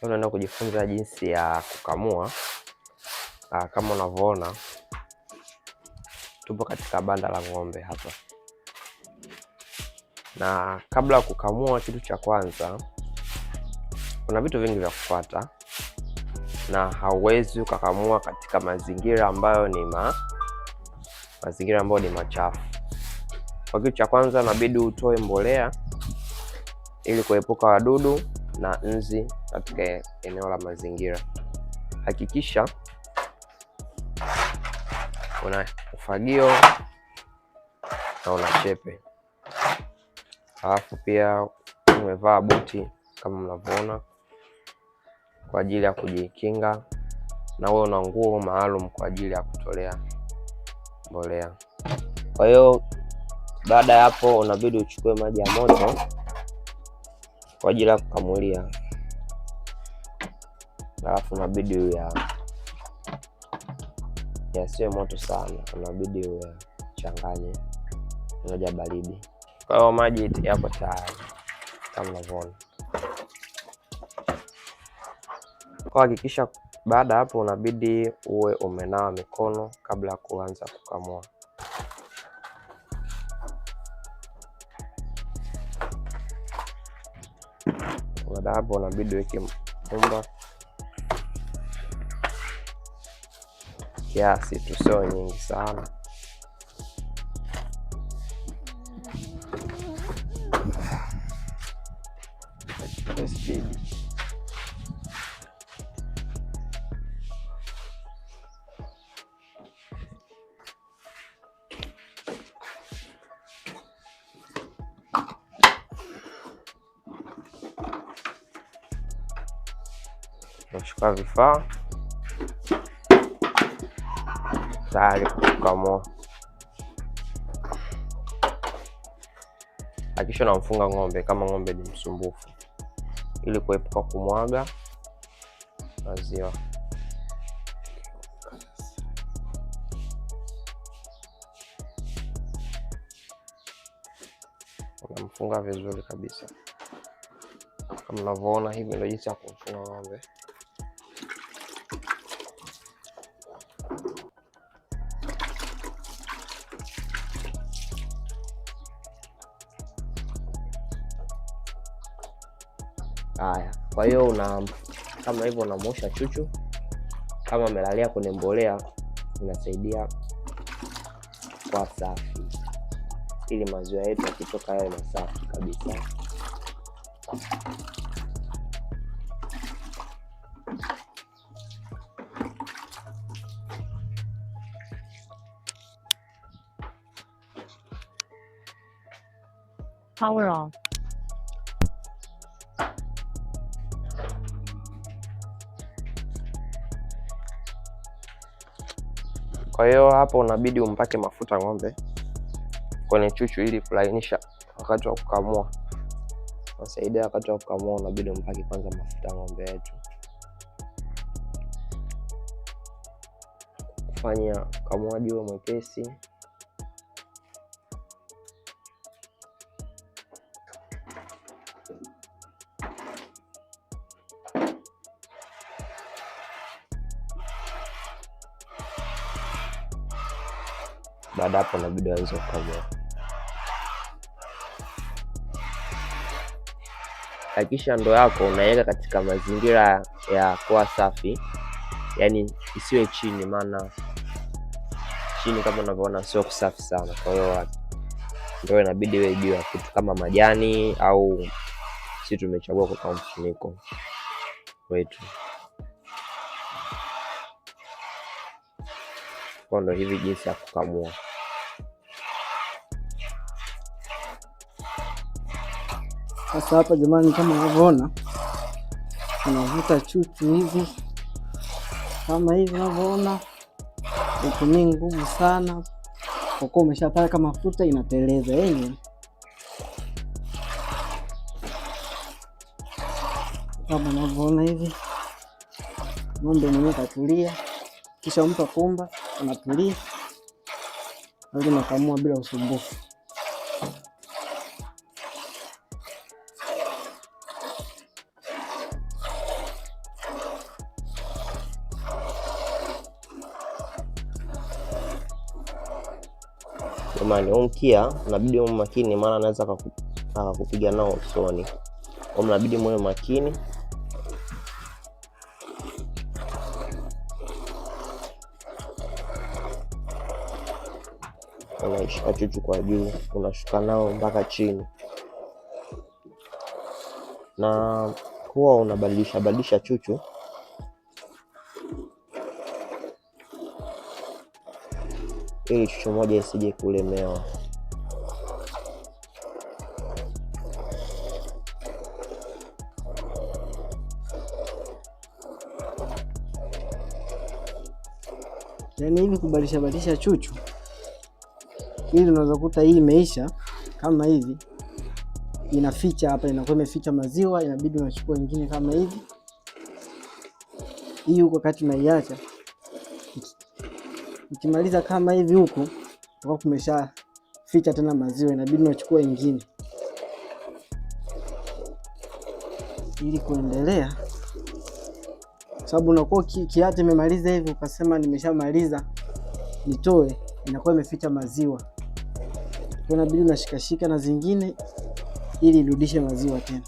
Tunaenda kujifunza jinsi ya kukamua. Kama unavyoona tupo katika banda la ng'ombe hapa, na kabla ya kukamua, kitu cha kwanza, kuna vitu vingi vya kufuata, na hauwezi ukakamua katika mazingira ambayo ni machafu. Kwa kitu cha kwanza, inabidi utoe mbolea ili kuepuka wadudu na nzi katika eneo la mazingira. Hakikisha una ufagio na una chepe, alafu pia umevaa buti kama mnavyoona kwa ajili ya kujikinga, na wewe una nguo maalum kwa ajili ya kutolea mbolea. Kwa hiyo baada ya hapo unabidi uchukue maji ya moto kwa ajili ya kukamulia, alafu unabidi yasiwe moto sana, unabidi uchanganye moja baridi. Kwa hiyo maji yako tayari kama unavyoona. Kwa hakikisha baada hapo unabidi uwe umenawa mikono kabla ya kuanza kukamua. Baada hapo unabidi weke pumba kiasi tu, sio nyingi sana. Unachukua vifaa tayari kukamua. Hakikisha unamfunga ng'ombe kama ng'ombe ni msumbufu, ili kuepuka kumwaga maziwa. Unamfunga vizuri kabisa kama unavyoona. Hivi ndio jinsi ya kumfunga ng'ombe. Haya, kwa hiyo kama hivyo unamosha chuchu. Kama amelalia kwenye mbolea, inasaidia kwa safi, ili maziwa yetu yakitoka yawe masafi kabisa. Power on. Kwa hiyo hapo unabidi umpake mafuta ng'ombe kwenye chuchu ili kulainisha wakati wa kukamua. Nasaidia wakati wa kukamua unabidi umpake kwanza mafuta ng'ombe yetu, kufanya ukamuaji uwe mwepesi. Baada hapo unabidi uanze kukamua. Hakikisha ndoo yako unaiweka katika mazingira ya kuwa safi, yaani isiwe chini, maana chini kama unavyoona sio kusafi sana. Kwa hiyo ndoo inabidi iwe juu ya kitu kama majani, au sisi tumechagua kwa mfuniko wetu. Kwa ndo hivi jinsi ya kukamua. Sasa hapa jamani, kama unavyoona unavuta chuchu hivi kama hivi unavyoona, utumii nguvu sana, kwa kuwa umeshapaka mafuta inateleza yenyewe. Kama unavyoona hivi, ng'ombe mwenyewe katulia, kisha mpa pumba anatulia, hadi nakamua bila usumbufu. Jamani, mkia unabidi uwe makini, maana anaweza akakupiga nao usoni. Unabidi muwe makini. Unaishika chuchu kwa juu, unashuka nao mpaka chini, na huwa unabadilisha chuchu ili chuchu moja isije kulemewa. Yaani hivi kubadilisha chuchu, ili unaweza kuta hii imeisha kama hivi, inaficha hapa, inakuwa imeficha maziwa, inabidi unachukua nyingine kama hivi. Hii huko wakati unaiacha, ukimaliza kama hivi huku utakuwa kumesha ficha tena maziwa, inabidi unachukua nyingine ili kuendelea, sababu unakuwa kiacha imemaliza hivi ukasema nimeshamaliza nitoe, inakuwa imeficha maziwa. Kwa inabidi unashikashika na zingine ili irudishe maziwa tena.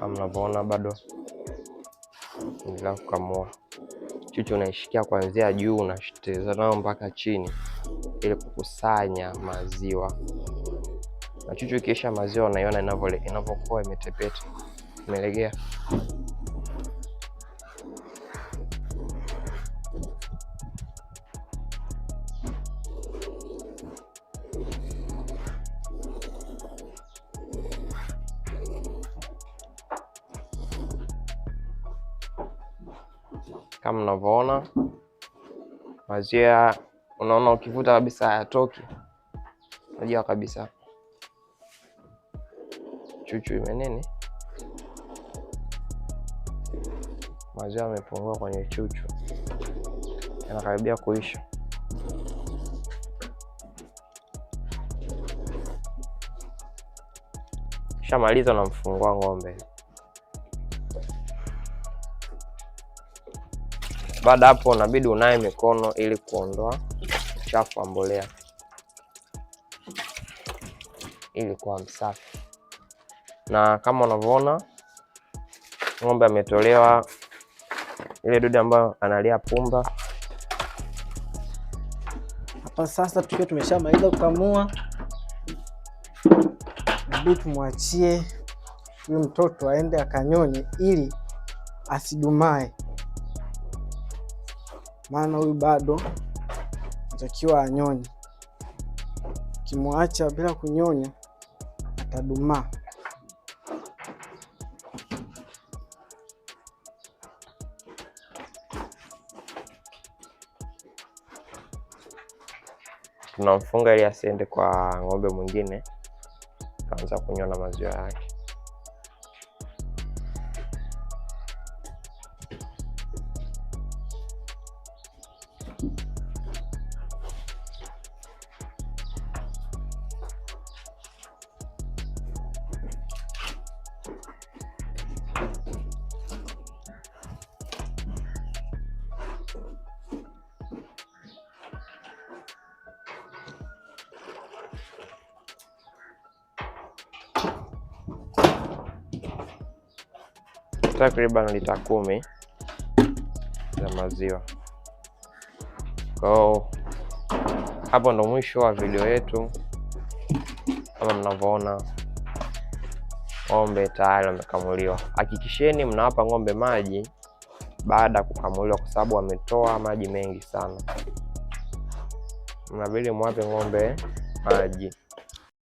Mnavyoona bado endelea kukamua. Chuchu unaishikia kuanzia juu, unashiteza nao mpaka chini ili kukusanya maziwa. Na chuchu ikiisha maziwa, unaiona inavyokuwa imetepeta, imelegea. Kama mnavyoona maziwa, unaona ukivuta kabisa hayatoki. Unajua kabisa chuchu imenini, maziwa yamepungua kwenye chuchu, yanakaribia kuisha. Kishamaliza unamfungua ng'ombe. Baada hapo unabidi unae mikono ili kuondoa uchafu wa mbolea ili kuwa msafi. Na kama unavyoona ng'ombe ametolewa ile dudu ambayo analia pumba. Hapa sasa tukiwa tumeshamaliza kukamua, nabidi tumwachie huyu mtoto aende akanyonye ili asidumae, maana huyu bado anatakiwa anyonye. Ukimwacha bila kunyonya atadumaa. Tunamfunga ili asiende kwa ng'ombe mwingine kaanza kunyona maziwa yake. Takriban lita 10 za maziwa. Kwa hapo ndo mwisho wa video yetu. Kama mnavyoona ng'ombe tayari wamekamuliwa. Hakikisheni mnawapa ng'ombe maji baada ya kukamuliwa, kwa sababu wametoa maji mengi sana. mnabidi mwape ng'ombe maji.